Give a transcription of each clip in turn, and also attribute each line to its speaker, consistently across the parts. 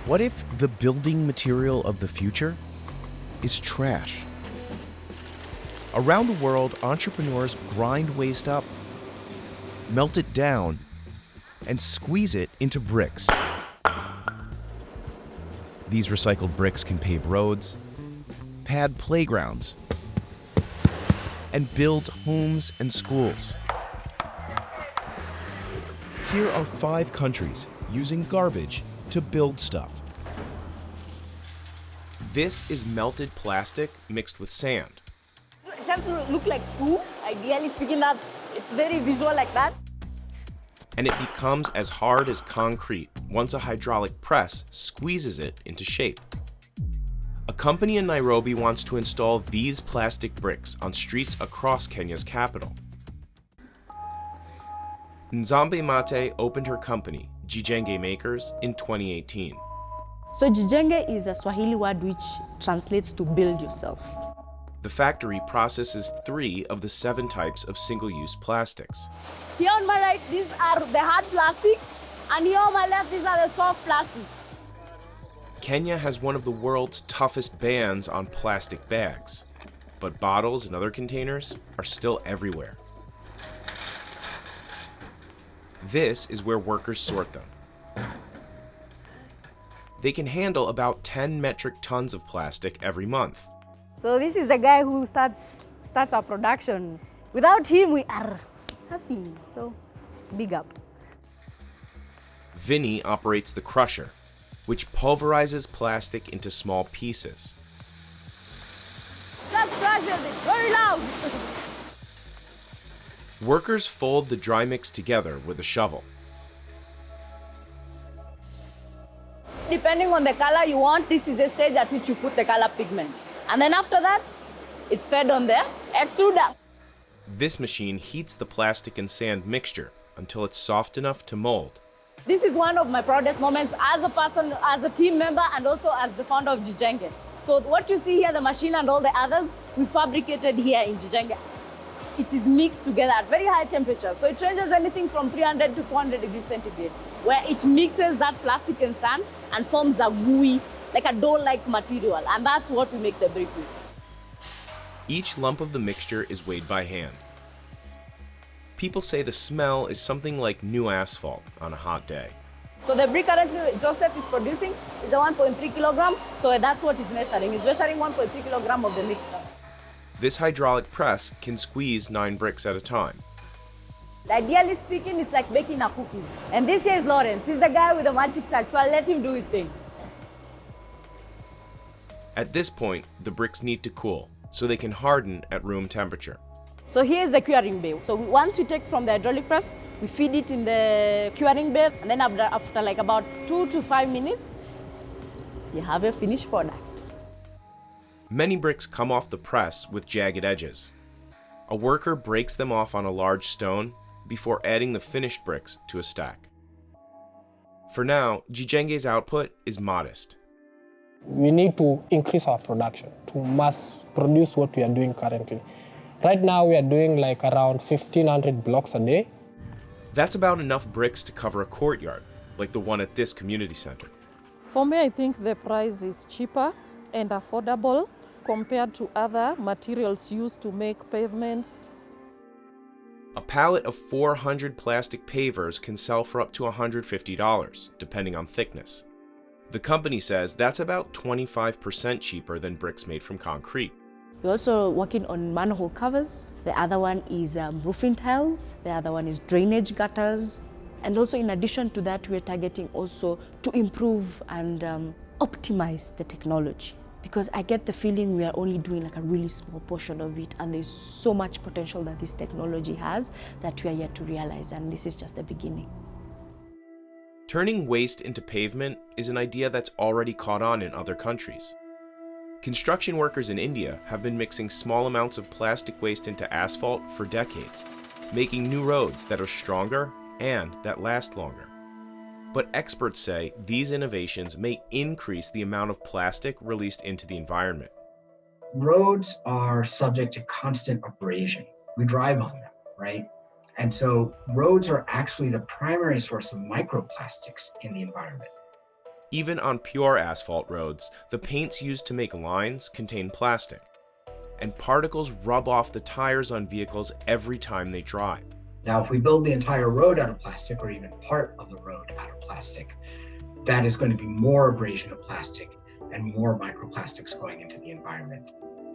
Speaker 1: What if the building material of the future is trash? Around the world, entrepreneurs grind waste up, melt it down, and squeeze it into bricks. These recycled bricks can pave roads, pad playgrounds, and build homes and schools. Here are 5 countries using garbage to build stuff.
Speaker 2: This is melted plastic mixed with sand.
Speaker 3: It has to look like poo. Ideally speaking, it's very visual like that.
Speaker 2: And it becomes as hard as concrete once a hydraulic press squeezes it into shape. A company in Nairobi wants to install these plastic bricks on streets across Kenya's capital. Nzambe Mate opened her company, Jijenge Makers, in 2018.
Speaker 3: So Jijenge is a Swahili word which translates to build yourself.
Speaker 2: The factory processes 3 of the 7 types of single-use plastics.
Speaker 3: Here on my right, these are the hard plastics, and here on my left, these are the soft plastics.
Speaker 2: Kenya has one of the world's toughest bans on plastic bags, but bottles and other containers are still everywhere. This is where workers sort them. They can handle about 10 metric tons of plastic every month.
Speaker 3: So this is the guy who starts our production. Without him, we are nothing. So big up.
Speaker 2: Vinny operates the crusher, which pulverizes plastic into small pieces.
Speaker 3: Just crush it, very loud.
Speaker 2: Workers fold the dry mix together with a shovel.
Speaker 3: Depending on the color you want, this is a stage at which you put the color pigment. And then after that, it's fed on the extruder.
Speaker 2: This machine heats the plastic and sand mixture until it's soft enough to mold.
Speaker 3: This is one of my proudest moments as a person, as a team member, and also as the founder of Jijenge. So what you see here, the machine and all the others, we fabricated here in Jijenge. It is mixed together at very high temperatures. So it ranges anything from 300 to 400 degrees centigrade, where it mixes that plastic and sand and forms a gooey, like a dough-like material. And that's what we make the brick with.
Speaker 2: Each lump of the mixture is weighed by hand. People say the smell is something like new asphalt on a hot day.
Speaker 3: So the brick currently Joseph is producing is a 1.3 kilogram. So that's what he's measuring. He's measuring 1.3 kilogram of the mixture.
Speaker 2: This hydraulic press can squeeze 9 bricks at a time.
Speaker 3: Ideally speaking, it's like baking a cookies. And this here is Lawrence. He's the guy with the magic touch, so I'll let him do his thing.
Speaker 2: At this point, the bricks need to cool so they can harden at room temperature.
Speaker 3: So here's the curing bay. So once we take from the hydraulic press, we feed it in the curing bay, and then after like about 2 to 5 minutes, you have a finished product.
Speaker 2: Many bricks come off the press with jagged edges. A worker breaks them off on a large stone before adding the finished bricks to a stack. For now, Jijenge's output is modest.
Speaker 4: We need to increase our production to mass produce what we are doing currently. Right now, we are doing like around 1,500 blocks a day.
Speaker 2: That's about enough bricks to cover a courtyard, like the one at this community center.
Speaker 5: For me, I think the price is cheaper and affordable compared to other materials used to make pavements.
Speaker 2: A pallet of 400 plastic pavers can sell for up to $150, depending on thickness. The company says that's about 25% cheaper than bricks made from concrete.
Speaker 3: We're also working on manhole covers. The other one is roofing tiles. The other one is drainage gutters. And also in addition to that, we're targeting also to improve and optimize the technology. Because I get the feeling we are only doing like a really small portion of it, and there's so much potential that this technology has that we are yet to realize, and this is just the beginning.
Speaker 2: Turning waste into pavement is an idea that's already caught on in other countries. Construction workers in India have been mixing small amounts of plastic waste into asphalt for decades, making new roads that are stronger and that last longer. But experts say these innovations may increase the amount of plastic released into the environment.
Speaker 6: Roads are subject to constant abrasion. We drive on them, right? And so roads are actually the primary source of microplastics in the environment.
Speaker 2: Even on pure asphalt roads, the paints used to make lines contain plastic, and particles rub off the tires on vehicles every time they dry.
Speaker 6: Now, if we build the entire road out of plastic, or even part of the road out of plastic, that is going to be more abrasion of plastic and more microplastics going into the environment.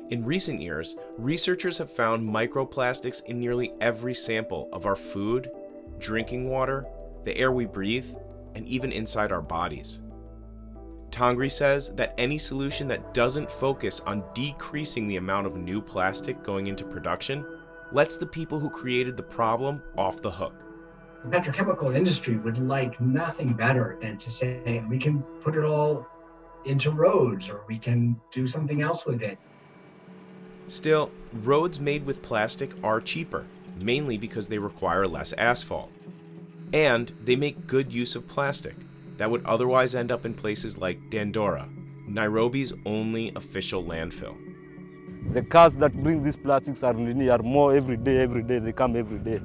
Speaker 2: In recent years, researchers have found microplastics in nearly every sample of our food, drinking water, the air we breathe, and even inside our bodies. Tangri says that any solution that doesn't focus on decreasing the amount of new plastic going into production lets the people who created the problem off the hook.
Speaker 6: The petrochemical industry would like nothing better than to say, we can put it all into roads, or we can do something else with it.
Speaker 2: Still, roads made with plastic are cheaper, mainly because they require less asphalt. And they make good use of plastic that would otherwise end up in places like Dandora, Nairobi's only official landfill.
Speaker 7: The cars that bring these plastics are more every day, they come every day.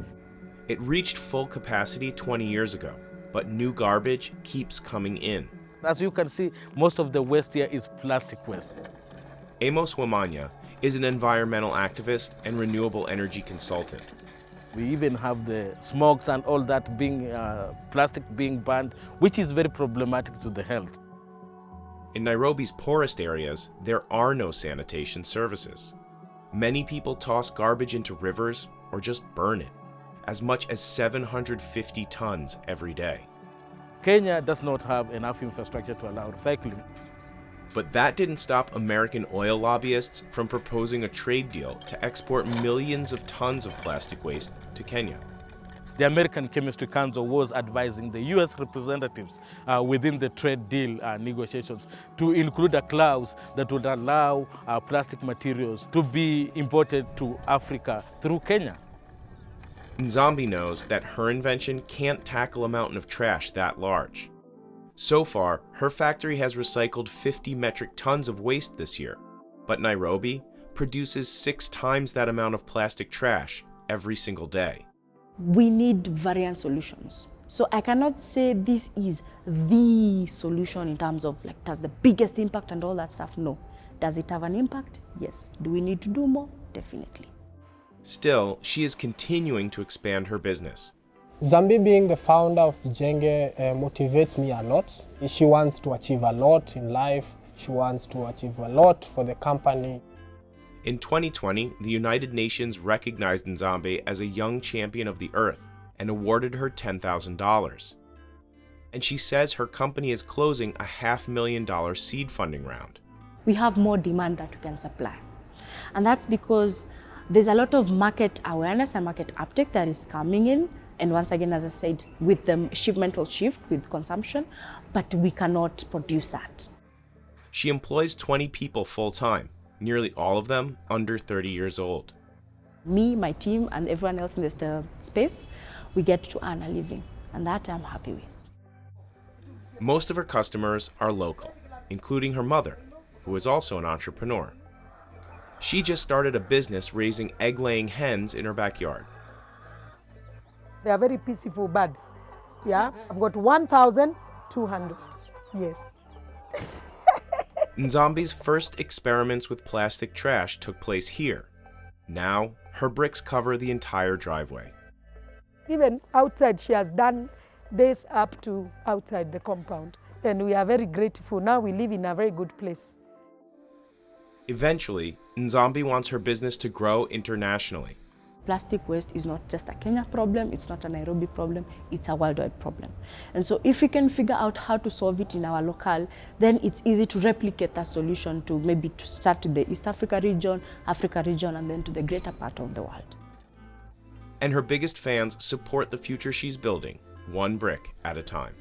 Speaker 2: It reached full capacity 20 years ago, but new garbage keeps coming in.
Speaker 7: As you can see, most of the waste here is plastic waste.
Speaker 2: Amos Wamanya is an environmental activist and renewable energy consultant.
Speaker 7: We even have the smokes and all that being plastic being burned, which is very problematic to the health.
Speaker 2: In Nairobi's poorest areas, there are no sanitation services. Many people toss garbage into rivers or just burn it, as much as 750 tons every day.
Speaker 7: Kenya does not have enough infrastructure to allow recycling.
Speaker 2: But that didn't stop American oil lobbyists from proposing a trade deal to export millions of tons of plastic waste to Kenya.
Speaker 7: The American Chemistry Council was advising the U.S. representatives within the trade deal negotiations to include a clause that would allow plastic materials to be imported to Africa through Kenya.
Speaker 2: Nzambi knows that her invention can't tackle a mountain of trash that large. So far, her factory has recycled 50 metric tons of waste this year, but Nairobi produces 6 times that amount of plastic trash every single day.
Speaker 3: We need variant solutions. So I cannot say this is the solution in terms of like, does the biggest impact and all that stuff? No. Does it have an impact? Yes. Do we need to do more? Definitely.
Speaker 2: Still, she is continuing to expand her business.
Speaker 4: Zambi being the founder of Jenge motivates me a lot. She wants to achieve a lot in life. She wants to achieve a lot for the company.
Speaker 2: In 2020, the United Nations recognized Nzambi as a young champion of the earth and awarded her $10,000. And she says her company is closing a $500,000 seed funding round.
Speaker 3: We have more demand that we can supply. And that's because there's a lot of market awareness and market uptake that is coming in. And once again, as I said, with the shipmental shift, with consumption, but we cannot produce that.
Speaker 2: She employs 20 people full-time, nearly all of them under 30 years old.
Speaker 3: Me, my team, and everyone else in this space, we get to earn a living, and that I'm happy with.
Speaker 2: Most of her customers are local, including her mother, who is also an entrepreneur. She just started a business raising egg-laying hens in her backyard.
Speaker 8: They are very peaceful birds. Yeah, I've got 1,200. Yes.
Speaker 2: Nzambi's first experiments with plastic trash took place here. Now, her bricks cover the entire driveway.
Speaker 8: Even outside, she has done this up to outside the compound. And we are very grateful. Now we live in a very good place.
Speaker 2: Eventually, Nzambi wants her business to grow internationally.
Speaker 3: Plastic waste is not just a Kenya problem, it's not a Nairobi problem, it's a worldwide problem. And so if we can figure out how to solve it in our locale, then it's easy to replicate that solution to maybe to start to the East Africa region, and then to the greater part of the world.
Speaker 2: And her biggest fans support the future she's building, one brick at a time.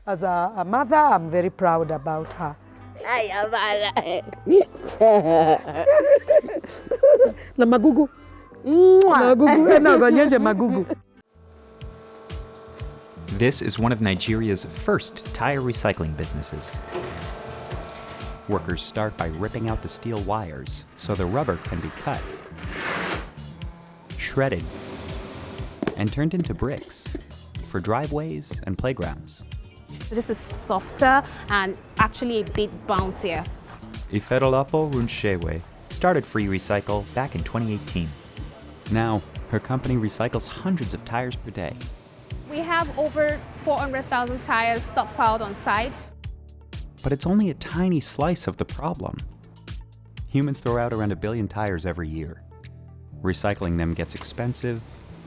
Speaker 8: As a mother, I'm very proud about her. Na magugu.
Speaker 9: This is one of Nigeria's first tire recycling businesses. Workers start by ripping out the steel wires so the rubber can be cut, shredded, and turned into bricks for driveways and playgrounds.
Speaker 10: This is softer and actually a bit bouncier.
Speaker 9: Ifedolapo Runshewe started Free Recycle back in 2018. Now, her company recycles hundreds of tires per day.
Speaker 10: We have over 400,000 tires stockpiled on site.
Speaker 9: But it's only a tiny slice of the problem. Humans throw out around 1 billion tires every year. Recycling them gets expensive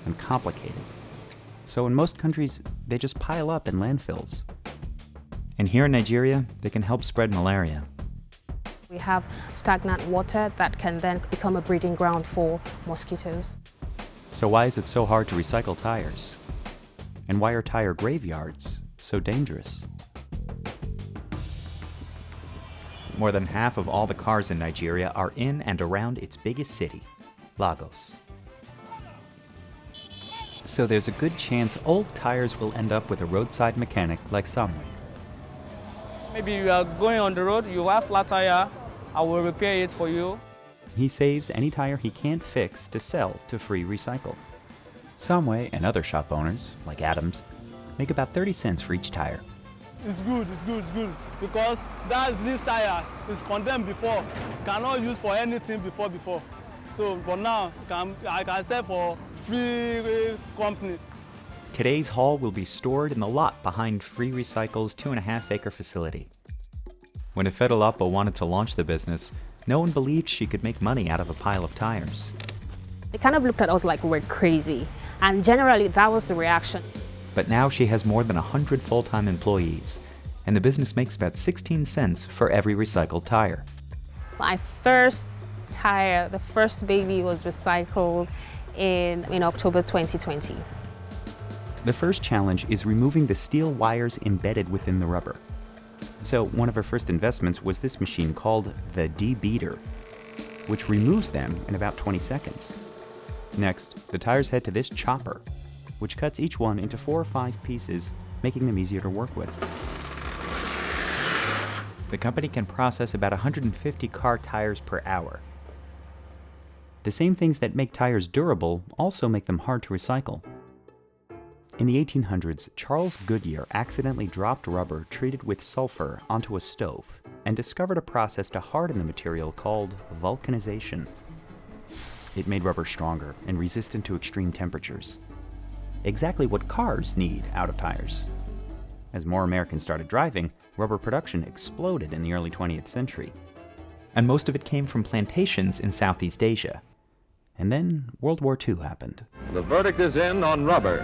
Speaker 9: and complicated. So in most countries, they just pile up in landfills. And here in Nigeria, they can help spread malaria.
Speaker 10: We have stagnant water that can then become a breeding ground for mosquitoes.
Speaker 9: So why is it so hard to recycle tires? And why are tire graveyards so dangerous? More than half of all the cars in Nigeria are in and around its biggest city, Lagos. So there's a good chance old tires will end up with a roadside mechanic like Samuel.
Speaker 11: Maybe you are going on the road, you have flat tire, I will repair it for you.
Speaker 9: He saves any tire he can't fix to sell to Free Recycle. Samway and other shop owners, like Adams, make about 30 cents for each tire.
Speaker 11: It's good, because this tire is condemned before, cannot use for anything before. So for now, I can sell for free company.
Speaker 9: Today's haul will be stored in the lot behind Free Recycle's 2.5-acre facility. When Ifedolapo wanted to launch the business, no one believed she could make money out of a pile of tires.
Speaker 10: They kind of looked at us like we're crazy, and generally that was the reaction.
Speaker 9: But now she has more than 100 full-time employees, and the business makes about 16 cents for every recycled tire.
Speaker 10: My first tire, the first baby, was recycled in October 2020.
Speaker 9: The first challenge is removing the steel wires embedded within the rubber. So one of her first investments was this machine called the debeater, which removes them in about 20 seconds. Next, the tires head to this chopper, which cuts each one into 4 or 5 pieces, making them easier to work with. The company can process about 150 car tires per hour. The same things that make tires durable also make them hard to recycle. In the 1800s, Charles Goodyear accidentally dropped rubber treated with sulfur onto a stove and discovered a process to harden the material called vulcanization. It made rubber stronger and resistant to extreme temperatures. Exactly what cars need out of tires. As more Americans started driving, rubber production exploded in the early 20th century. And most of it came from plantations in Southeast Asia. And then World War II happened.
Speaker 12: The verdict is in on rubber.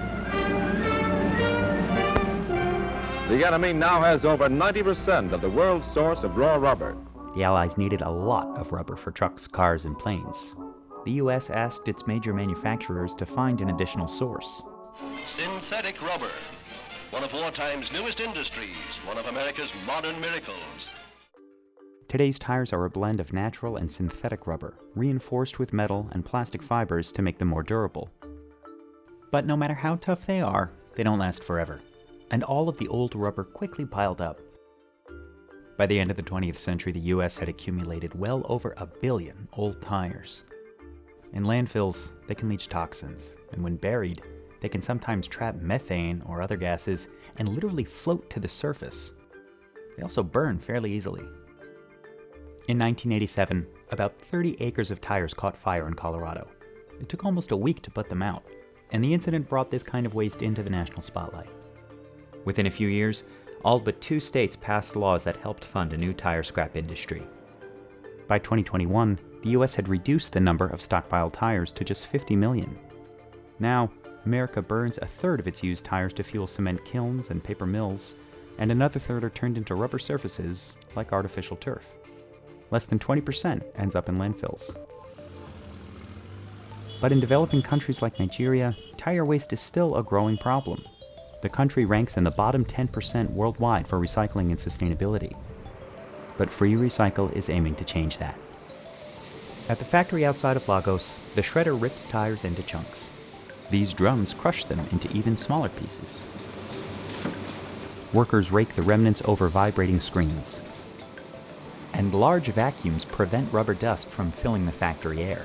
Speaker 12: The enemy now has over 90% of the world's source of raw rubber.
Speaker 9: The Allies needed a lot of rubber for trucks, cars, and planes. The U.S. asked its major manufacturers to find an additional source.
Speaker 13: Synthetic rubber, one of wartime's newest industries, one of America's modern miracles.
Speaker 9: Today's tires are a blend of natural and synthetic rubber, reinforced with metal and plastic fibers to make them more durable. But no matter how tough they are, they don't last forever, and all of the old rubber quickly piled up. By the end of the 20th century, the U.S. had accumulated well over 1 billion old tires. In landfills, they can leach toxins, and when buried, they can sometimes trap methane or other gases and literally float to the surface. They also burn fairly easily. In 1987, about 30 acres of tires caught fire in Colorado. It took almost a week to put them out, and the incident brought this kind of waste into the national spotlight. Within a few years, all but 2 states passed laws that helped fund a new tire scrap industry. By 2021, the U.S. had reduced the number of stockpiled tires to just 50 million. Now, America burns 1/3 of its used tires to fuel cement kilns and paper mills, and another 1/3 are turned into rubber surfaces like artificial turf. Less than 20% ends up in landfills. But in developing countries like Nigeria, tire waste is still a growing problem. The country ranks in the bottom 10% worldwide for recycling and sustainability. But Free Recycle is aiming to change that. At the factory outside of Lagos, the shredder rips tires into chunks. These drums crush them into even smaller pieces. Workers rake the remnants over vibrating screens. And large vacuums prevent rubber dust from filling the factory air.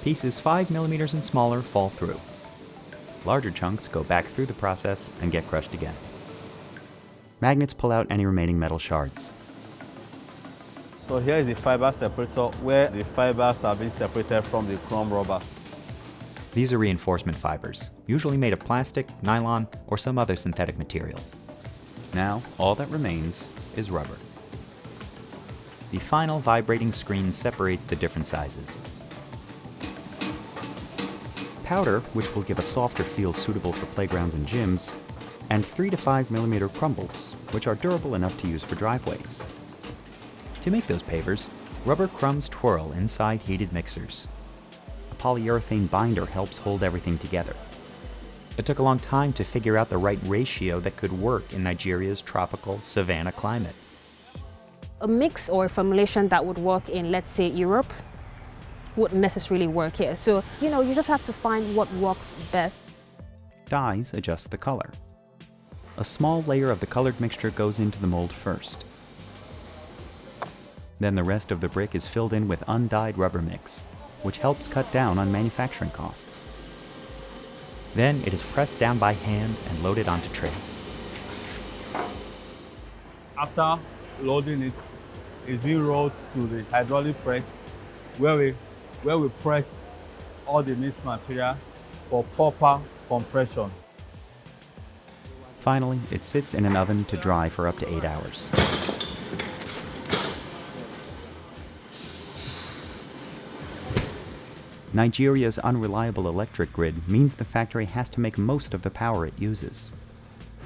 Speaker 9: Pieces 5 millimeters and smaller fall through. Larger chunks go back through the process and get crushed again. Magnets pull out any remaining metal shards.
Speaker 11: So here is the fiber separator where the fibers are being separated from the chrome rubber.
Speaker 9: These are reinforcement fibers, usually made of plastic, nylon, or some other synthetic material. Now, all that remains is rubber. The final vibrating screen separates the different sizes. Powder, which will give a softer feel suitable for playgrounds and gyms, and 3 to 5 millimeter crumbles, which are durable enough to use for driveways. To make those pavers, rubber crumbs twirl inside heated mixers. A polyurethane binder helps hold everything together. It took a long time to figure out the right ratio that could work in Nigeria's tropical savanna climate.
Speaker 10: A mix or a formulation that would work in, let's say, Europe, wouldn't necessarily work here. So, you just have to find what works best.
Speaker 9: Dyes adjust the color. A small layer of the colored mixture goes into the mold first. Then the rest of the brick is filled in with undyed rubber mix, which helps cut down on manufacturing costs. Then it is pressed down by hand and loaded onto trays.
Speaker 11: After loading it, it's being rolled to the hydraulic press where we press all the mixed material for proper compression.
Speaker 9: Finally, it sits in an oven to dry for up to 8 hours. Nigeria's unreliable electric grid means the factory has to make most of the power it uses.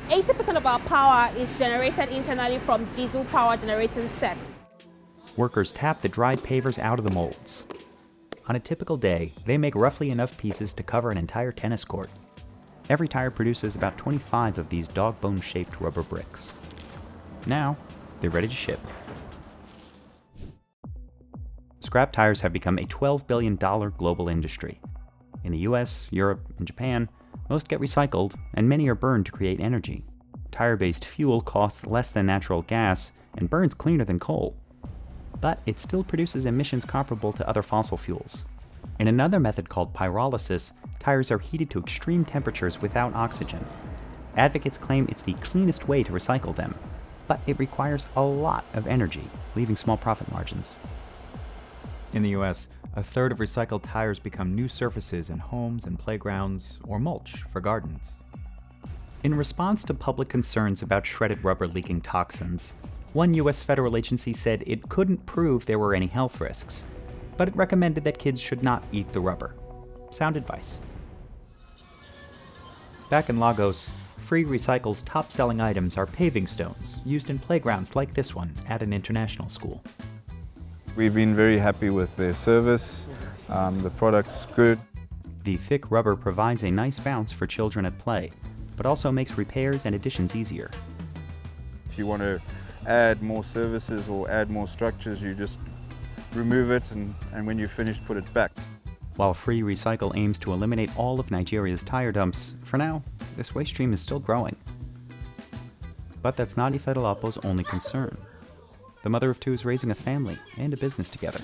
Speaker 10: 80% of our power is generated internally from diesel power generating sets.
Speaker 9: Workers tap the dried pavers out of the molds. On a typical day, they make roughly enough pieces to cover an entire tennis court. Every tire produces about 25 of these dog-bone-shaped rubber bricks. Now, they're ready to ship. Scrap tires have become a $12 billion global industry. In the US, Europe, and Japan, most get recycled, and many are burned to create energy. Tire-based fuel costs less than natural gas and burns cleaner than coal. But it still produces emissions comparable to other fossil fuels. In another method called pyrolysis, tires are heated to extreme temperatures without oxygen. Advocates claim it's the cleanest way to recycle them, but it requires a lot of energy, leaving small profit margins. In the US, a third of recycled tires become new surfaces in homes and playgrounds or mulch for gardens. In response to public concerns about shredded rubber leaking toxins, one US federal agency said it couldn't prove there were any health risks, but it recommended that kids should not eat the rubber. Sound advice. Back in Lagos, Free Recycle's top-selling items are paving stones used in playgrounds like this one at an international school.
Speaker 14: We've been very happy with their service. The product's good.
Speaker 9: The thick rubber provides a nice bounce for children at play, but also makes repairs and additions easier.
Speaker 14: If you want to add more services or add more structures, you just remove it and when you're finished, put it back.
Speaker 9: While Free Recycle aims to eliminate all of Nigeria's tire dumps, for now, this waste stream is still growing. But that's not Ifedolapo's only concern. The mother of two is raising a family and a business together.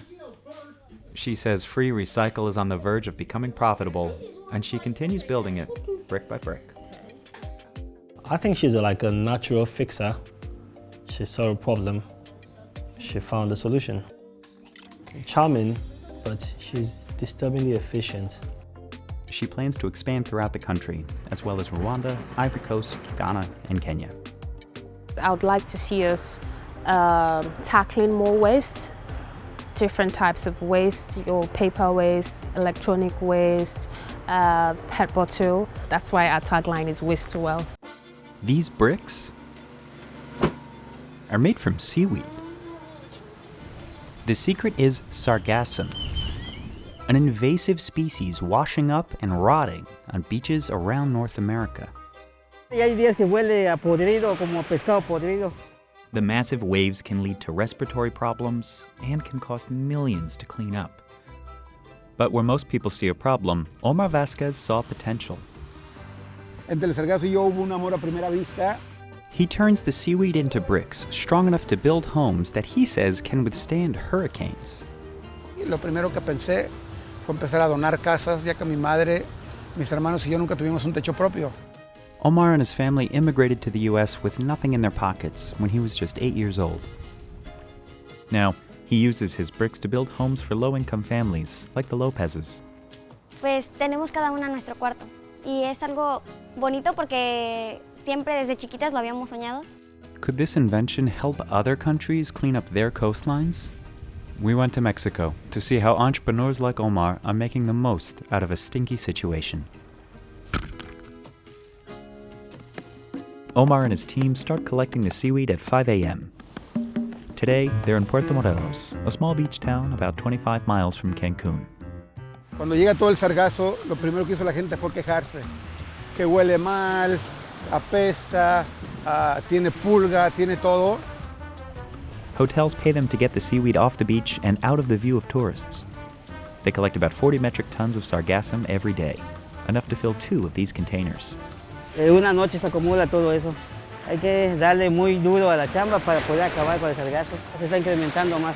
Speaker 9: She says Free Recycle is on the verge of becoming profitable, and she continues building it brick by brick.
Speaker 15: I think she's like a natural fixer. She saw a problem, she found a solution. Charming, but she's disturbingly efficient.
Speaker 9: She plans to expand throughout the country, as well as Rwanda, Ivory Coast, Ghana, and Kenya.
Speaker 10: I would like to see us tackling more waste, different types of waste, your paper waste, electronic waste, PET bottle. That's why our tagline is Waste to Wealth.
Speaker 9: These bricks are made from seaweed. The secret is sargassum, an invasive species washing up and rotting on beaches around North America. The massive waves can lead to respiratory problems and can cost millions to clean up. But where most people see a problem, Omar Vasquez saw potential. He turns the seaweed into bricks strong enough to build homes that he says can withstand hurricanes.
Speaker 16: Lo primero que pensé fue empezar a donar casas, ya que mi madre Mis hermanos y yo nunca tuvimos un techo propio.
Speaker 9: Omar and his family immigrated to the US with nothing in their pockets when he was just 8 years old. Now, he uses his bricks to build homes for low-income families, like the Lopezes.
Speaker 17: Pues tenemos cada una nuestro cuarto y es algo bonito porque siempre desde chiquitas lo habíamos soñado.
Speaker 9: Could this invention help other countries clean up their coastlines? We went to Mexico to see how entrepreneurs like Omar are making the most out of a stinky situation. Omar and his team start collecting the seaweed at 5 a.m. Today, they're in Puerto Morelos, a small beach town about 25 miles from Cancun.
Speaker 16: Cuando llega todo el sargazo, lo primero que hizo la gente fue quejarse. Que huele mal, apesta, tiene pulga, tiene todo.
Speaker 9: Hotels pay them to get the seaweed off the beach and out of the view of tourists. They collect about 40 metric tons of sargassum every day, enough to fill 2 of these containers.
Speaker 18: En una noche se acumula todo eso. Hay que darle muy duro a la chamba para poder acabar con el sargazo. Se está incrementando más.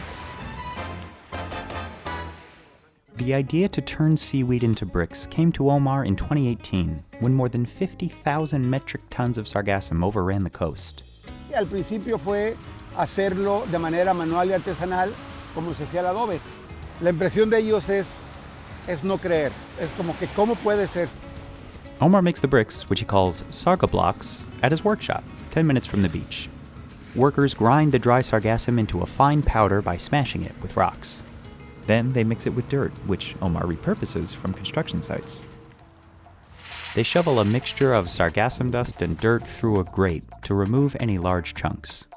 Speaker 9: The idea to turn seaweed into bricks came to Omar in 2018, when more than 50,000 metric tons of sargassum overran the coast.
Speaker 16: Al principio fue hacerlo de manera manual y artesanal, como se hacía el adobe. La impresión de ellos es no creer. Es como que, ¿cómo puede ser?
Speaker 9: Omar makes the bricks, which he calls sarga blocks, at his workshop, 10 minutes from the beach. Workers grind the dry sargassum into a fine powder by smashing it with rocks. Then they mix it with dirt, which Omar repurposes from construction sites. They shovel a mixture of sargassum dust and dirt through a grate to remove any large chunks.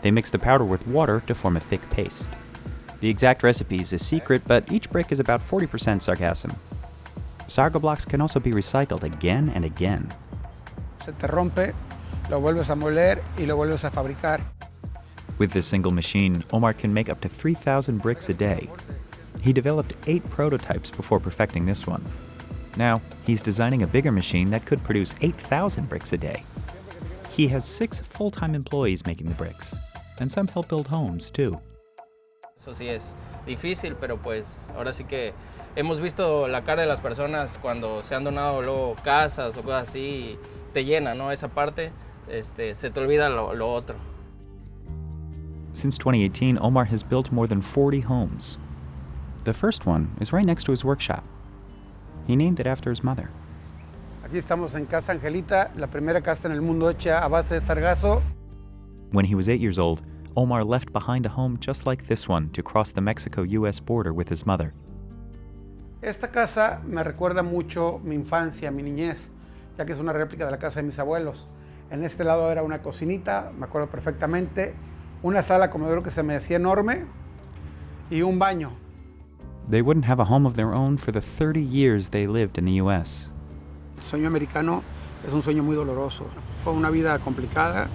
Speaker 9: They mix the powder with water to form a thick paste. The exact recipe is a secret, but each brick is about 40% sargassum. Sarga blocks can also be recycled again and again.
Speaker 16: Se te rompe, lo vuelves a moler y lo vuelves a fabricar.
Speaker 9: With this single machine, Omar can make up to 3,000 bricks a day. He developed 8 prototypes before perfecting this one. Now, he's designing a bigger machine that could produce 8,000 bricks a day. He has 6 full-time employees making the bricks, and some help build homes, too.
Speaker 19: Eso sí es difícil, pero pues ahora sí que hemos visto la cara de las personas cuando se han donado luego casas o cosas así y te llena, ¿no? Esa parte, se te olvida lo otro.
Speaker 9: Since 2018, Omar has built more than 40 homes. The first one is right next to his workshop. He named it after his mother.
Speaker 16: Aquí estamos en Casa Angelita, la primera casa en el mundo hecha a base de sargazo.
Speaker 9: When he was 8 years old, Omar left behind a home just like this one to cross the Mexico-US border with his mother.
Speaker 16: Esta casa me recuerda mucho mi infancia, mi niñez, ya que es una réplica de la casa de mis abuelos. En este lado era una cocinita, me acuerdo perfectamente, una sala comedor que se me hacía enorme y un baño.
Speaker 9: They wouldn't have a home of their own for the 30 years they lived in the US.
Speaker 16: El sueño americano es un sueño muy doloroso. Fue una vida complicada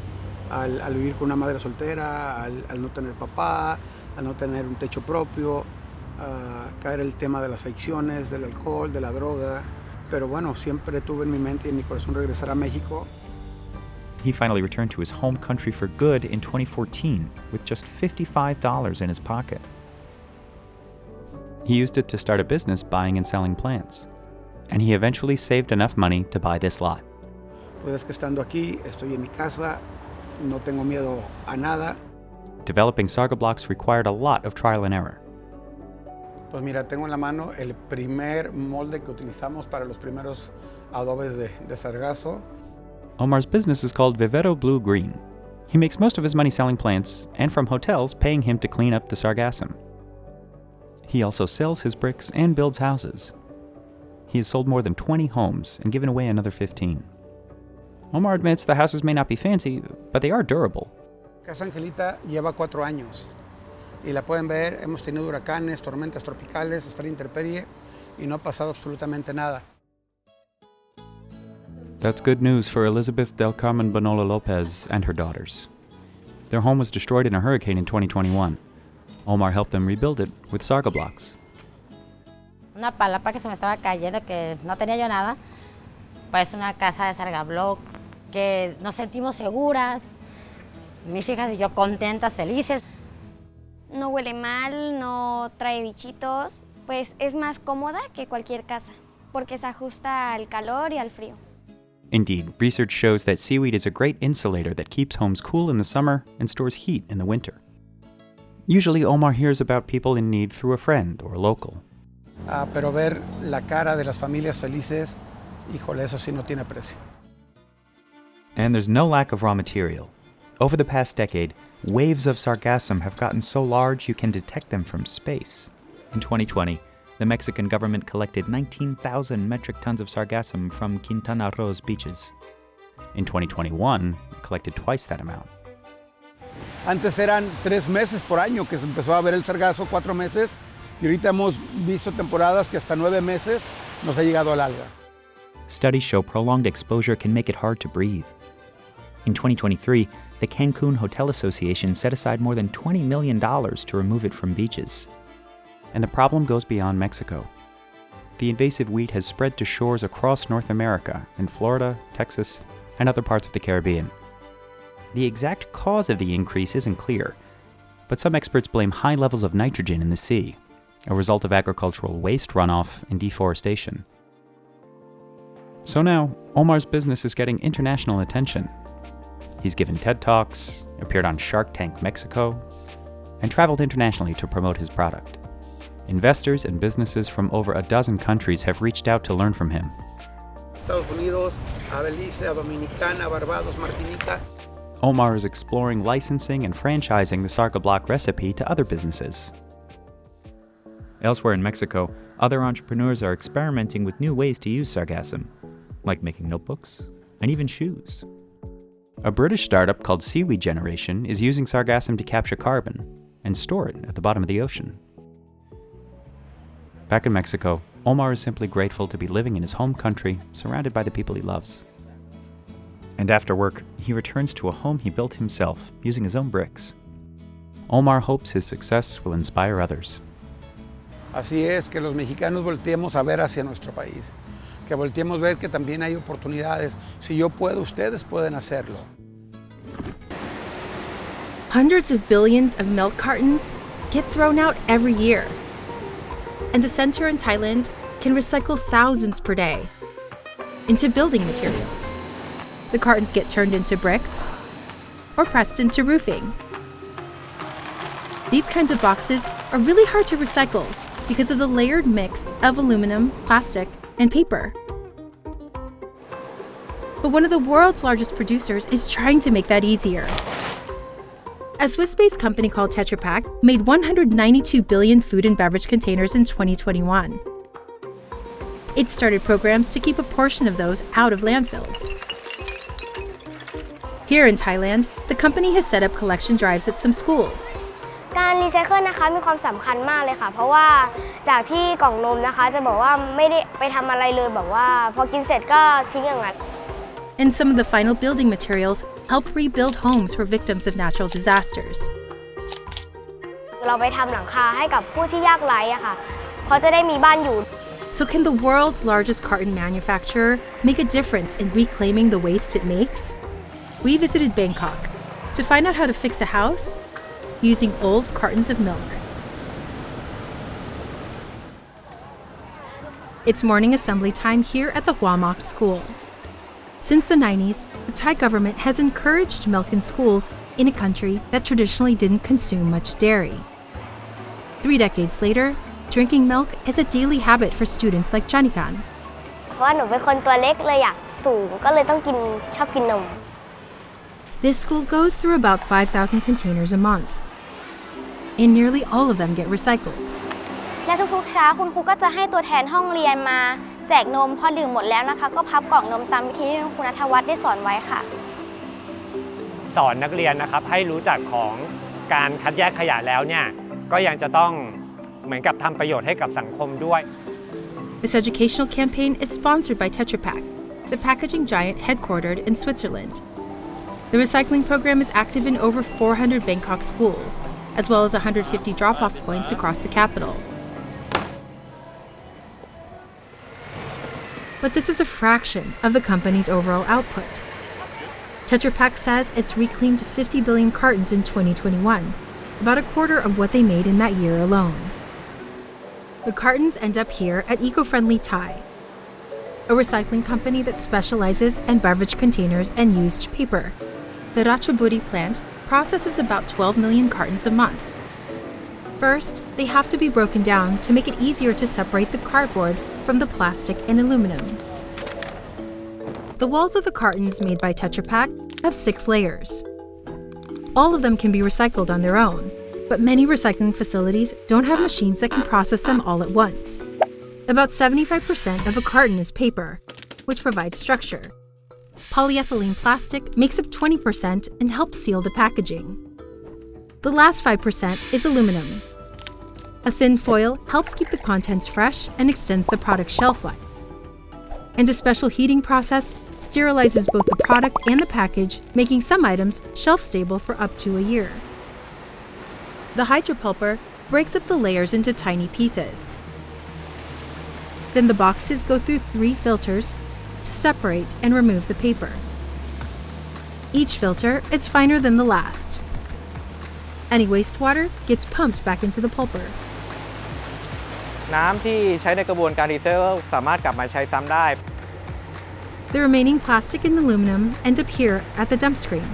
Speaker 16: al vivir con una madre soltera, al no tener papá, al no tener un techo propio, caer el tema de las adicciones, del alcohol, de la droga. Pero bueno, siempre tuve en mi mente y en mi corazón regresar a México.
Speaker 9: He finally returned to his home country for good in 2014 with just $55 in his pocket. He used it to start a business buying and selling plants. And he eventually saved enough money to buy this lot.
Speaker 16: Pues es que estando aquí, estoy en mi casa, no tengo miedo a nada.
Speaker 9: Developing sarga blocks required a lot of trial and error.
Speaker 16: Pues mira, tengo en la mano el primer molde que utilizamos para los primeros adobes de sargazo.
Speaker 9: Omar's business is called Vivero Blue Green. He makes most of his money selling plants and from hotels paying him to clean up the sargassum. He also sells his bricks and builds houses. He has sold more than 20 homes and given away another 15. Omar admits the houses may not be fancy, but they are durable.
Speaker 16: Casa Angelita lleva 4 años y la pueden ver, hemos tenido huracanes, tormentas tropicales, hasta la intemperie y no ha pasado absolutamente nada.
Speaker 9: That's good news for Elizabeth del Carmen Bonola Lopez and her daughters. Their home was destroyed in a hurricane in 2021. Omar helped them rebuild it with sarga blocks.
Speaker 20: Una palapa que se me estaba cayendo, que no tenía yo nada, pues una casa de sargablock, que nos sentimos seguras, mis hijas y yo contentas, felices.
Speaker 17: No huele mal, no trae bichitos, pues es más cómoda que cualquier casa. porque se ajusta al calor y al frío.
Speaker 9: Indeed, research shows that seaweed is a great insulator that keeps homes cool in the summer and stores heat in the winter. Usually, Omar hears about people in need through a friend or a local.
Speaker 16: Pero ver la cara de las familias felices, híjole, eso sí no tiene precio.
Speaker 9: And there's no lack of raw material. Over the past decade, waves of sargassum have gotten so large you can detect them from space. In 2020, the Mexican government collected 19,000 metric tons of sargassum from Quintana Roo's beaches. In 2021, it collected twice that amount.
Speaker 16: Antes eran 3 meses por año que se empezó a ver el sargazo, 4 meses, y ahorita hemos visto temporadas que hasta 9 meses nos ha llegado el alga.
Speaker 9: Studies show prolonged exposure can make it hard to breathe. In 2023, the Cancun Hotel Association set aside more than $20 million to remove it from beaches. And the problem goes beyond Mexico. The invasive weed has spread to shores across North America, in Florida, Texas, and other parts of the Caribbean. The exact cause of the increase isn't clear, but some experts blame high levels of nitrogen in the sea, a result of agricultural waste runoff and deforestation. So now, Omar's business is getting international attention. He's given TED Talks, appeared on Shark Tank Mexico, and traveled internationally to promote his product. Investors and businesses from over a dozen countries have reached out to learn from him.
Speaker 16: Estados Unidos, a Belice, a Dominicana, Barbados, Martinica.
Speaker 9: Omar is exploring licensing and franchising the Sarga Block recipe to other businesses. Elsewhere in Mexico, other entrepreneurs are experimenting with new ways to use sargassum, like making notebooks and even shoes. A British startup called Seaweed Generation is using sargassum to capture carbon and store it at the bottom of the ocean. Back in Mexico, Omar is simply grateful to be living in his home country, surrounded by the people he loves. And after work, he returns to a home he built himself, using his own bricks. Omar hopes his success will inspire others.
Speaker 16: Así es, que los mexicanos volteemos a ver hacia nuestro país, que volteemos a ver que también hay oportunidades. Si yo puedo, ustedes pueden hacerlo.
Speaker 21: Hundreds of billions of milk cartons get thrown out every year. And a center in Thailand can recycle thousands per day into building materials. The cartons get turned into bricks or pressed into roofing. These kinds of boxes are really hard to recycle because of the layered mix of aluminum, plastic, and paper. But one of the world's largest producers is trying to make that easier. A Swiss-based company called Tetra Pak made 192 billion food and beverage containers in 2021. It started programs to keep a portion of those out of landfills. Here in Thailand, the company has set up collection drives at some schools.
Speaker 17: การรีไซเคิลนะคะมีความสำคัญมากเลยค่ะเพราะว่าจากที่กล่องนมนะคะจะบอกว่าไม่ได้ไปทำอะไรเลยแบบว่าพอกินเสร็จก็ทิ้งอย่างนั้น
Speaker 21: And some of the final building materials help rebuild homes for victims of natural disasters.
Speaker 17: เราไปทำหลังคาให้กับผู้ที่ยากไร้อะค่ะเขาจะได้มีบ้านอยู่
Speaker 21: So can the world's largest carton manufacturer make a difference in reclaiming the waste it makes? We visited Bangkok to find out how to fix a house using old cartons of milk. It's morning assembly time here at the Huamak School. Since the 90s, the Thai government has encouraged milk in schools in a country that traditionally didn't consume much dairy. 3 decades later, drinking milk is a daily habit for students like Chanikan.
Speaker 17: เพราะว่าหนูเป็นคนตัวเล็กเลยอยากสูงก็เลยต้องชอบกินนม
Speaker 21: This school goes through about 5,000 containers a month, and nearly all of them get recycled.
Speaker 17: และทุกๆเช้าคุณครูก็จะให้ตัวแทนห้องเรียนมาแจกนมพอดื่มหมดแล้วนะคะก็พับกล่องนมตามวิธีที่คุณณัฐวัฒน์ได้สอนไว้ค่ะ
Speaker 22: สอนนักเรียนนะครับให้รู้จักของการคัดแยกขยะแล้วเนี่ยก็ยังจะต้องเหมือนกับทำประโยชน์ให้กับสังคมด้วย
Speaker 21: This educational campaign is sponsored by Tetra Pak, the packaging giant headquartered in Switzerland. The recycling program is active in over 400 Bangkok schools, as well as 150 drop-off points across the capital. But this is a fraction of the company's overall output. Tetra Pak says it's reclaimed 50 billion cartons in 2021, about a quarter of what they made in that year alone. The cartons end up here at Eco-Friendly Thai, a recycling company that specializes in beverage containers and used paper. The Ratchaburi plant processes about 12 million cartons a month. First, they have to be broken down to make it easier to separate the cardboard from the plastic and aluminum. The walls of the cartons made by Tetra Pak have 6 layers. All of them can be recycled on their own, but many recycling facilities don't have machines that can process them all at once. About 75% of a carton is paper, which provides structure. Polyethylene plastic makes up 20% and helps seal the packaging. The last 5% is aluminum. A thin foil helps keep the contents fresh and extends the product's shelf life. And a special heating process sterilizes both the product and the package, making some items shelf-stable for up to a year. The hydropulper breaks up the layers into tiny pieces. Then the boxes go through 3 filters to separate and remove the paper. Each filter is finer than the last. Any wastewater gets pumped back into the pulper.
Speaker 1: น้ำที่ใช้ในกระบวนการรีไซเคิลสามารถกลับมาใช้ซ้ำได้
Speaker 21: The remaining plastic and aluminum end up here at the dump screen.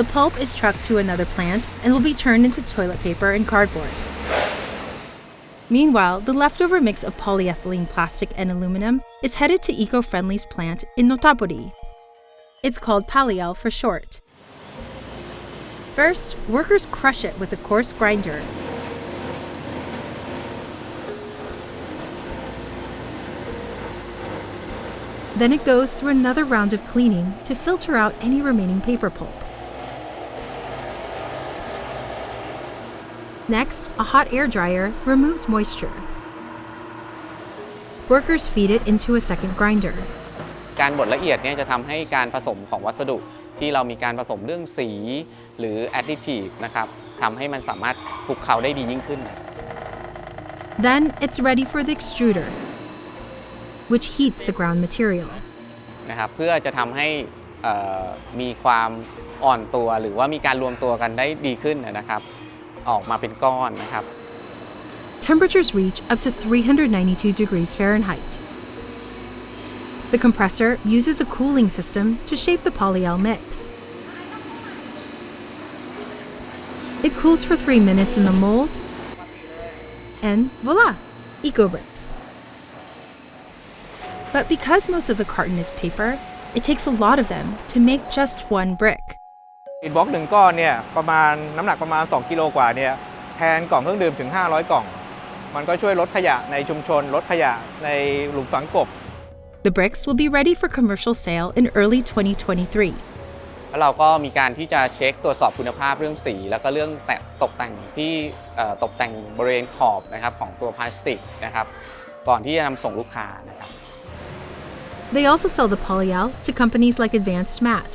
Speaker 21: The pulp is trucked to another plant and will be turned into toilet paper and cardboard. Meanwhile, the leftover mix of polyethylene plastic and aluminum is headed to Eco-Friendly's plant in Notaburi. It's called Palial for short. First, workers crush it with a coarse grinder. Then it goes through another round of cleaning to filter out any remaining paper pulp. Next, a hot air dryer removes moisture. Workers feed it into a second grinder.
Speaker 5: การบดละเอียดเนี่ยจะทำให้การผสมของวัสดุที่เรามีการผสมเรื่องสีหรือ additive นะครับทำให้มันสามารถคลุกเคล้าได้ดียิ่งขึ้น
Speaker 21: Then it's ready for the extruder, which heats the ground material.
Speaker 5: นะครับเพื่อจะทำให้มีความอ่อนตัวหรือว่ามีการรวมตัวกันได้ดีขึ้นนะครับออกมาเป็นก้อนนะครับ
Speaker 21: Temperatures reach up to 392 degrees Fahrenheit. The compressor uses a cooling system to shape the polyol mix. It cools for 3 minutes in the mold, and voila, eco-bricks. But because most of the carton is paper, it takes a lot of them to make just one brick.
Speaker 1: อิฐบล็อก1ก้อนเนี่ยประมาณน้ำหนักประมาณ2กิโลกว่าเนี่ยแทนกล่องเครื่องดื่มถึง500กล่องมันก็ช่วยลดขยะในชุมชนลดขยะในหลุมฝังกบ
Speaker 21: The bricks will be ready for commercial sale in early 2023.
Speaker 5: แล้วเราก็มีการที่จะเช็คตรวจสอบคุณภาพเรื่องสีแล้วก็เรื่องตกแต่งที่ตกแต่งบริเวณขอบนะครับของตัวพลาสติกนะครับก่อนที่จะนำส่งลูกค้านะครับ
Speaker 21: They also sell the polyol to companies like Advanced Mat,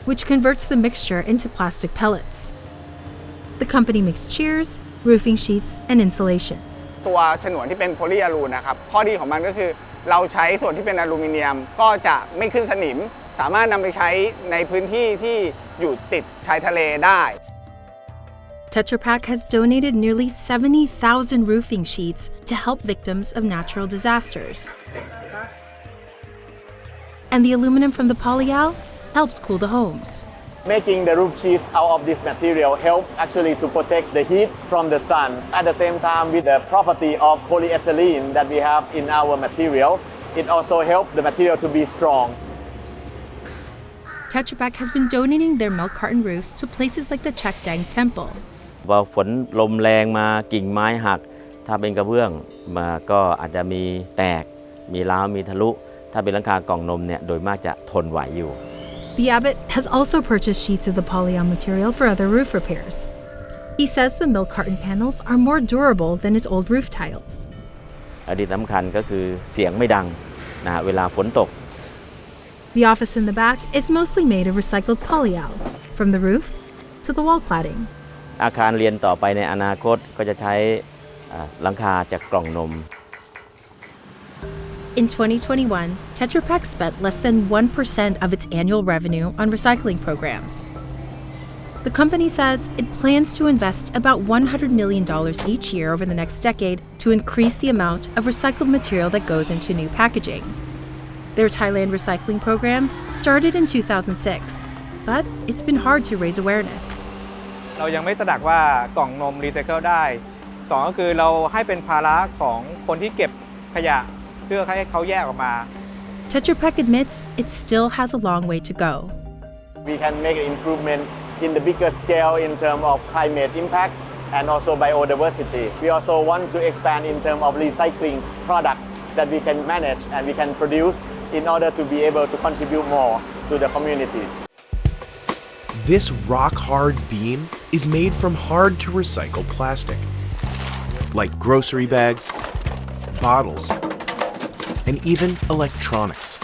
Speaker 21: which converts the mixture into plastic pellets. The company makes chairs, roofing sheets, and insulation.
Speaker 23: ตัวฉนวนที่เป็นโพลีอะลูนะครับข้อดีของมันก็คือเราใช้ส่วนที่เป็นอลูมิเนียมก็จะไม่ขึ้นสนิมสามารถนำไปใช้ในพื้นที่ที่อยู่ติดชายทะเลได้
Speaker 21: Tetra Pak has donated nearly 70,000 roofing sheets to help victims of natural disasters. And the aluminum from the polyol helps cool the homes.
Speaker 24: Making the roof sheets out of this material help actually to protect the heat from the sun. At the same time, with the property of polyethylene that we have in our material, it also helps the material to be strong.
Speaker 21: Tetra Pak has been donating their milk carton roofs to places like the Chakdang Temple.
Speaker 25: พอฝนลมแรงมากิ่งไม้หักถ้าเป็นกระเบื้องมาก็อาจจะมีแตกมีร้าวมีทะลุถ้าเป็นหลังคากล่องนมเนี่ยโดยมากจะทนไหวอยู่
Speaker 21: The abbot has also purchased sheets of the polyol material for other roof repairs. He says the milk carton panels are more durable than his old roof tiles.
Speaker 25: อดีตสำคัญก็คือเสียงไม่ดังนะเวลาฝนตก
Speaker 21: The office in the back is mostly made of recycled polyol, from the roof to the wall cladding.
Speaker 25: อาคารเรียนต่อไปในอนาคตก็จะใช้หลังคาจากกล่องนม
Speaker 21: In 2021, Tetra Pak spent less than 1% of its annual revenue on recycling programs. The company says it plans to invest about $100 million each year over the next decade to increase the amount of recycled material that goes into new packaging. Their Thailand recycling program started in 2006, but it's been hard to raise awareness.
Speaker 1: เรายังไม่ตระหนักว่ากล่องนมรีไซเคิลได้สองก็คือเราให้เป็นภาระของคนที่เก็บขยะเพื่อให้เขาแยกออกมา
Speaker 21: Tetra Pak admits it still has a long way to go.
Speaker 24: We can make an improvement in the bigger scale in terms of climate impact and also biodiversity. We also want to expand in terms of recycling products that we can manage and we can produce in order to be able to contribute more to the communities.
Speaker 2: This rock-hard beam is made from hard-to-recycle plastic, like grocery bags, bottles, and even electronics.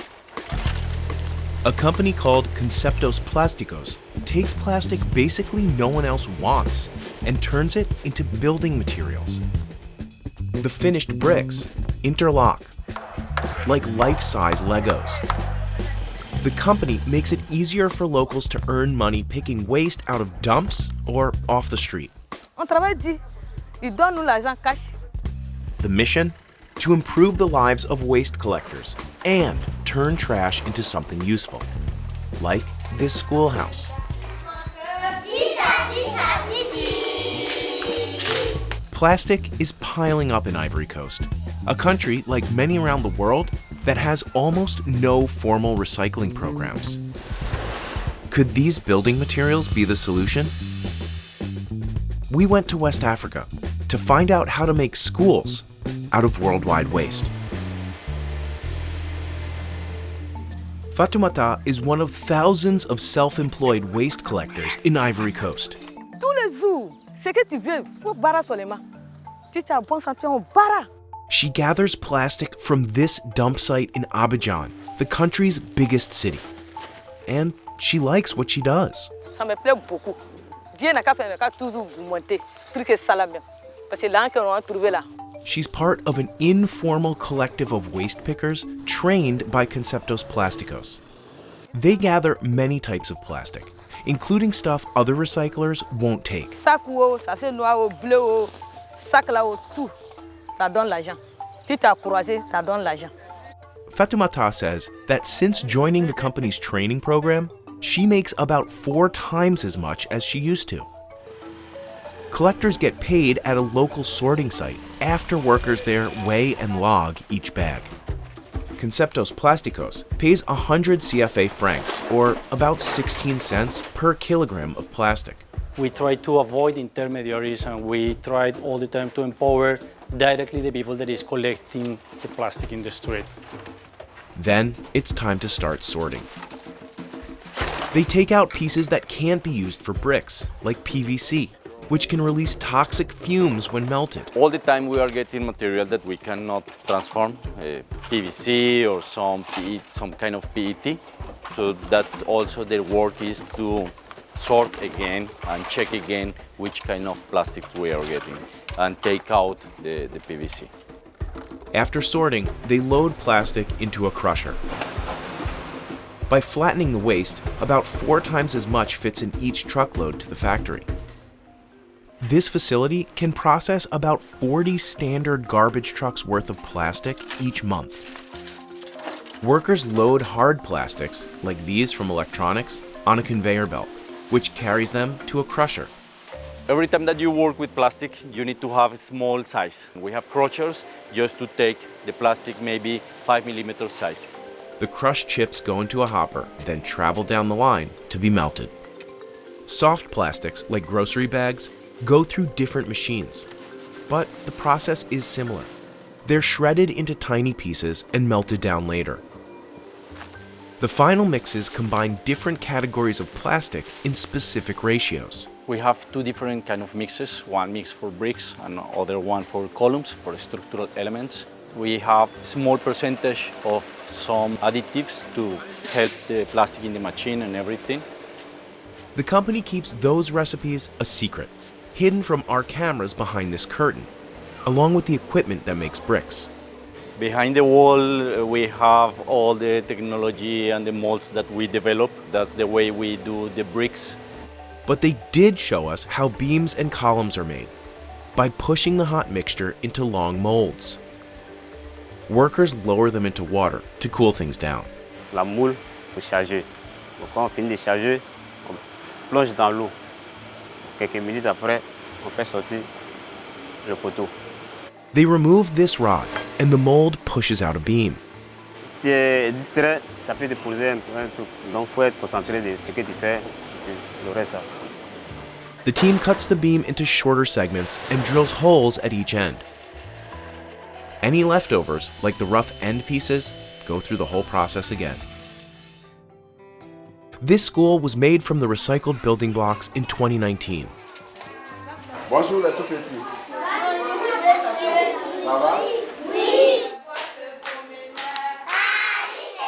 Speaker 2: A company called Conceptos Plásticos takes plastic basically no one else wants and turns it into building materials. The finished bricks interlock, like life-size Legos. The company makes it easier for locals to earn money picking waste out of dumps or off the street.
Speaker 3: On travaille dit, ils donnent nous l'argent cash.
Speaker 2: The mission? To improve the lives of waste collectors and turn trash into something useful, like this schoolhouse. Plastic is piling up in Ivory Coast, a country, like many around the world, that has almost no formal recycling programs. Could these building materials be the solution? We went to West Africa to find out how to make schools out of worldwide waste. Fatoumata is one of thousands of self-employed waste collectors in Ivory Coast.
Speaker 3: Tous les jours, ce que tu veux, faut barrer sur les mains. Si tu as bon sentiment, barre.
Speaker 2: She gathers plastic from this dump site in Abidjan, the country's biggest city. And she likes what she does.
Speaker 3: Ça me plaît beaucoup. Dieu n'a qu'à faire toujours monter, plus que ça là même. Parce que là qu'on a trouvé là.
Speaker 2: She's part of an informal collective of waste pickers trained by Conceptos Plásticos. They gather many types of plastic, including stuff other recyclers won't take.
Speaker 3: Sac ou ça c'est noir ou bleu ou sac là ou tout, ça donne l'argent. Si tu as croisé, ça donne l'argent.
Speaker 2: Fatoumata says that since joining the company's training program, she makes about 4 times as much as she used to. Collectors get paid at a local sorting site after workers there weigh and log each bag. Conceptos Plásticos pays 100 CFA francs, or about 16 cents per kilogram of plastic.
Speaker 4: We try to avoid intermediaries and we try all the time to empower directly the people that is collecting the plastic in the street.
Speaker 2: Then it's time to start sorting. They take out pieces that can't be used for bricks, like PVC, which can release toxic fumes when melted.
Speaker 6: All the time we are getting material that we cannot transform, PVC or some kind of PET. So that's also the work is to sort again and check again which kind of plastic we are getting and take out the PVC.
Speaker 2: After sorting, they load plastic into a crusher. By flattening the waste, about 4 times as much fits in each truckload to the factory. This facility can process about 40 standard garbage trucks worth of plastic each month. Workers load hard plastics, like these from electronics, on a conveyor belt, which carries them to a crusher.
Speaker 6: Every time that you work with plastic, you need to have a small size. We have crushers just to take the plastic maybe 5 millimeter size.
Speaker 2: The crushed chips go into a hopper, then travel down the line to be melted. Soft plastics, like grocery bags, go through different machines, but the process is similar. They're shredded into tiny pieces and melted down later. The final mixes combine different categories of plastic in specific ratios.
Speaker 4: We have 2 different kind of mixes, one mix for bricks and other one for columns, for structural elements. We have small percentage of some additives to help the plastic in the machine and everything.
Speaker 2: The company keeps those recipes a secret, hidden from our cameras behind this curtain, along with the equipment that makes bricks.
Speaker 6: Behind the wall, we have all the technology and the molds that we develop. That's the way we do the bricks.
Speaker 2: But they did show us how beams and columns are made. by pushing the hot mixture into long molds. Workers lower them into water to cool things down.
Speaker 7: La moule pour charger. Quand on finit de charger, on plonge dans l'eau. Quelques minutes après, on fait sortir le poteau.
Speaker 2: They remove this rod, and the mold pushes out a beam.
Speaker 7: Si tu es distrait, ça peut te poser un truc. Donc, il faut être concentré de ce que tu fais. Tu aurais ça.
Speaker 2: The team cuts the beam into shorter segments and drills holes at each end. Any leftovers, like the rough end pieces, go through the whole process again. This school was made from the recycled building blocks in 2019.
Speaker 8: Bonjour les tout petits. Ça va?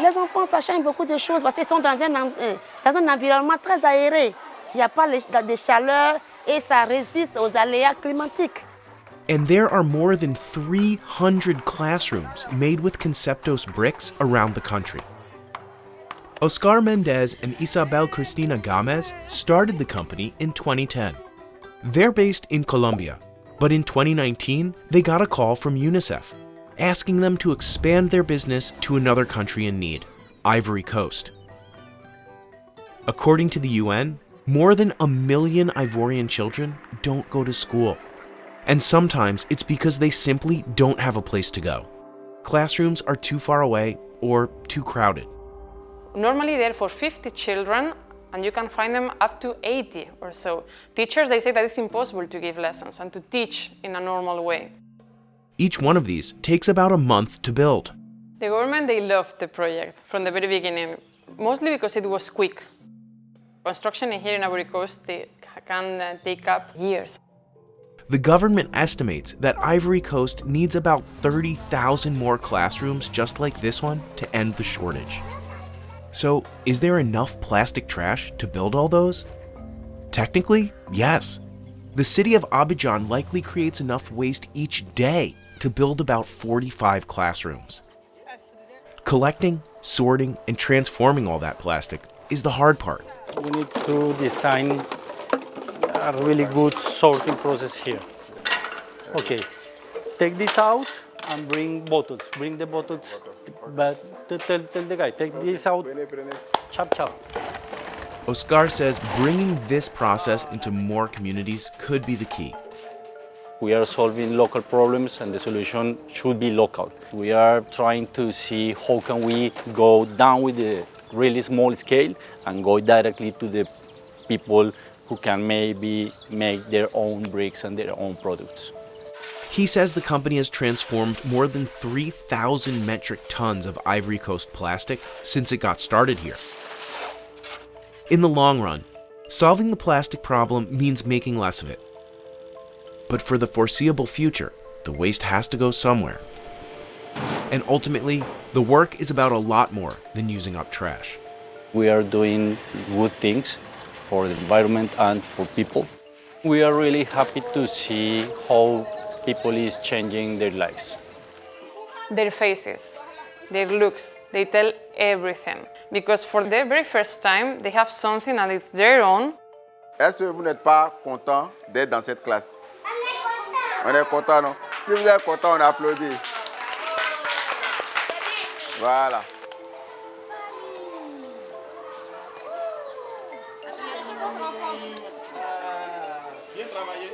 Speaker 11: Les enfants, ça change beaucoup de choses parce qu'ils sont dans un environnement très aéré. Il n'y a pas de chaleur et ça résiste aux aléas climatiques.
Speaker 2: And there are more than 300 classrooms made with Conceptos bricks around the country. Oscar Mendez and Isabel Cristina Gomez started the company in 2010. They're based in Colombia, but in 2019, they got a call from UNICEF, asking them to expand their business to another country in need, Ivory Coast. According to the UN, more than 1 million Ivorian children don't go to school. And sometimes it's because they simply don't have a place to go. Classrooms are too far away or too crowded.
Speaker 12: Normally they're for 50 children, and you can find them up to 80 or so. Teachers, they say that it's impossible to give lessons and to teach in a normal way.
Speaker 2: Each one of these takes about a month to build.
Speaker 12: The government, they loved the project from the very beginning, mostly because it was quick. Construction here in Ivory Coast can take up years.
Speaker 2: The government estimates that Ivory Coast needs about 30,000 more classrooms just like this one to end the shortage. So, is there enough plastic trash to build all those? Technically, yes. The city of Abidjan likely creates enough waste each day to build about 45 classrooms. Collecting, sorting, and transforming all that plastic is the hard part.
Speaker 4: We need to design a really good sorting process here. Okay, take this out and bring bottles. Bring the bottles, but tell the guy, take this out, chop chop.
Speaker 2: Oscar says bringing this process into more communities could be the key.
Speaker 4: We are solving local problems and the solution should be local. We are trying to see how can we go down with the really small scale and go directly to the people who can maybe make their own bricks and their own products.
Speaker 2: He says the company has transformed more than 3,000 metric tons of Ivory Coast plastic since it got started here. In the long run, solving the plastic problem means making less of it. But for the foreseeable future, the waste has to go somewhere. And ultimately, the work is about a lot more than using up trash.
Speaker 4: We are doing good things for the environment and for people. We are really happy to see how people is changing their lives.
Speaker 12: Their faces, their looks, they tell everything. Because for the very first time, they have something and it's their own.
Speaker 8: Est-ce que vous n'êtes pas content d'être dans cette classe? On est content, non? Si vous êtes content, on applaudit. Voilà. Bien travaillé.